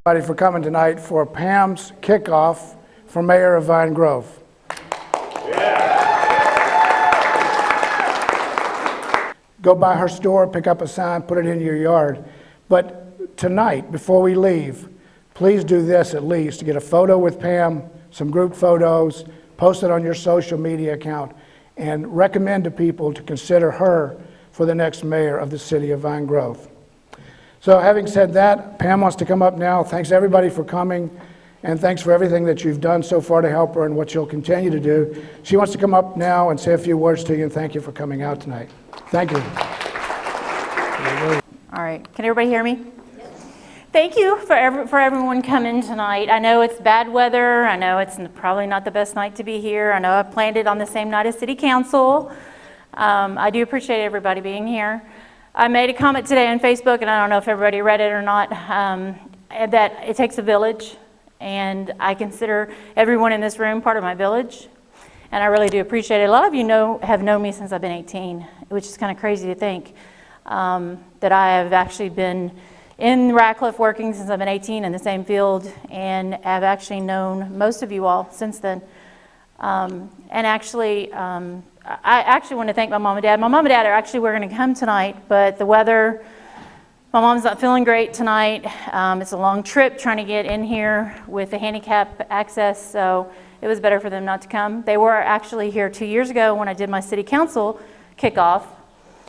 Everybody for coming tonight for Pam's kickoff for Mayor of Vine Grove. Go by her store, pick up a sign, put it in your yard. But tonight, before we leave, please do this at least, to get a photo with Pam, some group photos, post it on your social media account, and recommend to people to consider her for the next mayor of the city of Vine Grove. So having said that, Pam wants to come up now. Thanks everybody for coming, and thanks for everything that you've done so far to help her and what you'll continue to do. She wants to come up now and say a few words to you, and thank you for coming out tonight. Thank you. All right, can everybody hear me? Thank you for everyone coming tonight. I know it's bad weather. I know it's probably not the best night to be here. I know I planned it on the same night as City Council. I do appreciate everybody being here. I made a comment today on Facebook, and I don't know if everybody read it or not, that it takes a village, and I consider everyone in this room part of my village, and I really do appreciate it. A lot of you have known me since I've been 18, which is kind of crazy to think that I have actually been in Radcliffe working since I've been 18 in the same field, and I've actually known most of you all since then. I actually want to thank my mom and dad. My mom and dad were going to come tonight, but the weather, my mom's not feeling great tonight. It's a long trip trying to get in here with the handicap access, so it was better for them not to come. They were actually here 2 years ago when I did my city council kickoff.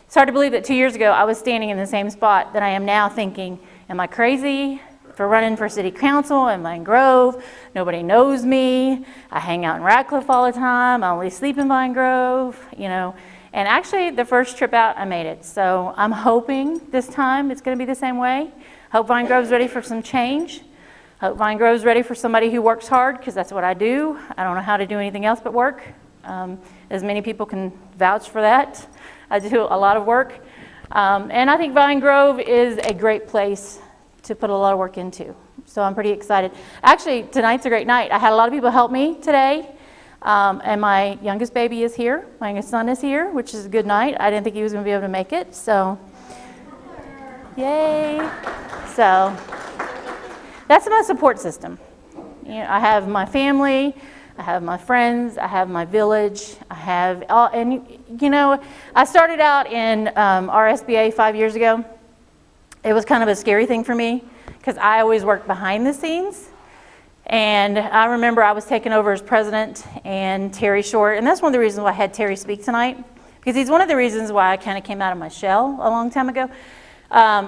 It's hard to believe that 2 years ago I was standing in the same spot that I am now, thinking, am I crazy for running for city council in Vine Grove? Nobody knows me. I hang out in Radcliffe all the time. I only sleep in Vine Grove, you know. And actually, the first trip out, I made it. So I'm hoping this time it's going to be the same way. Hope Vine Grove's ready for some change. Hope Vine Grove's ready for somebody who works hard, because that's what I do. I don't know how to do anything else but work. As many people can vouch for that. I do a lot of work. And I think Vine Grove is a great place to put a lot of work into. So I'm pretty excited. Actually, tonight's a great night. I had a lot of people help me today. And my youngest baby is here. My youngest son is here, which is a good night. I didn't think he was going to be able to make it. So, yay. So, that's my support system. You know, I have my family. I have my friends, I have my village, I have all, and you know, I started out in RSBA 5 years ago. It was kind of a scary thing for me because I always worked behind the scenes. And I remember I was taken over as president, and Terry Short, and that's one of the reasons why I had Terry speak tonight, because he's one of the reasons why I kind of came out of my shell a long time ago.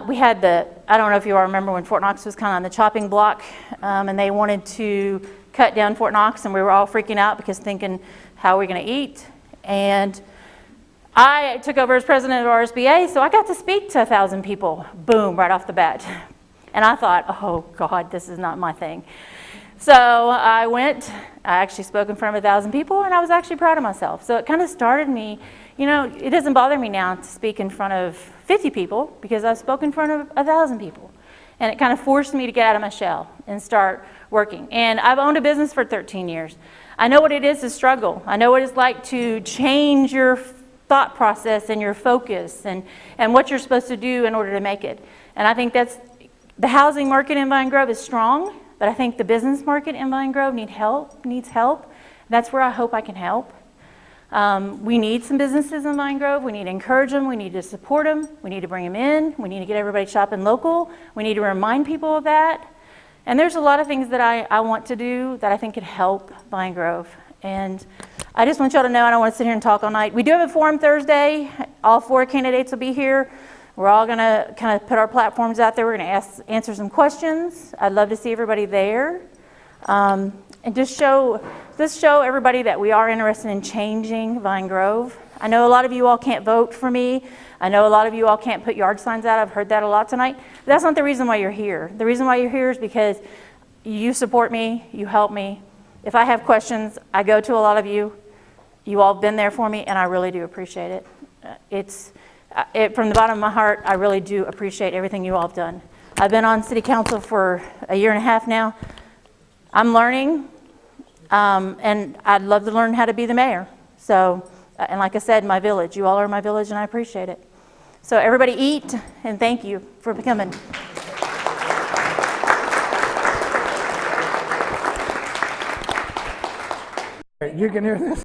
We had I don't know if you all remember when Fort Knox was kind of on the chopping block, and they wanted to cut down Fort Knox, and we were all freaking out because thinking, how are we going to eat? And I took over as president of RSBA, so I got to speak to 1,000 people, boom, right off the bat. And I thought, oh God, this is not my thing. So I actually spoke in front of 1,000 people, and I was actually proud of myself. So it kind of started me, you know, it doesn't bother me now to speak in front of 50 people because I spoke in front of 1,000 people. And it kind of forced me to get out of my shell and start working. And I've owned a business for 13 years. I know what it is to struggle. I know what it's like to change your thought process and your focus and what you're supposed to do in order to make it. And I think the housing market in Vine Grove is strong, but I think the business market in Vine Grove needs help. That's where I hope I can help. We need some businesses in Vine Grove. We need to encourage them. We need to support them. We need to bring them in. We need to get everybody shopping local. We need to remind people of that. And there's a lot of things that I want to do that I think could help Vine Grove. And I just want y'all to know I don't want to sit here and talk all night. We do have a forum Thursday. All 4 candidates will be here. We're all going to kind of put our platforms out there. We're going to answer some questions. I'd love to see everybody there. And just show everybody that we are interested in changing Vine Grove. I know a lot of you all can't vote for me. I know a lot of you all can't put yard signs out. I've heard that a lot tonight. But that's not the reason why you're here. The reason why you're here is because you support me, you help me. If I have questions, I go to a lot of you. You all have been there for me, and I really do appreciate it. From the bottom of my heart, I really do appreciate everything you all have done. I've been on city council for a year and a half now. I'm learning, and I'd love to learn how to be the mayor. So, and like I said, my village, you all are my village, and I appreciate it. So everybody eat, and thank you for coming. You can hear this?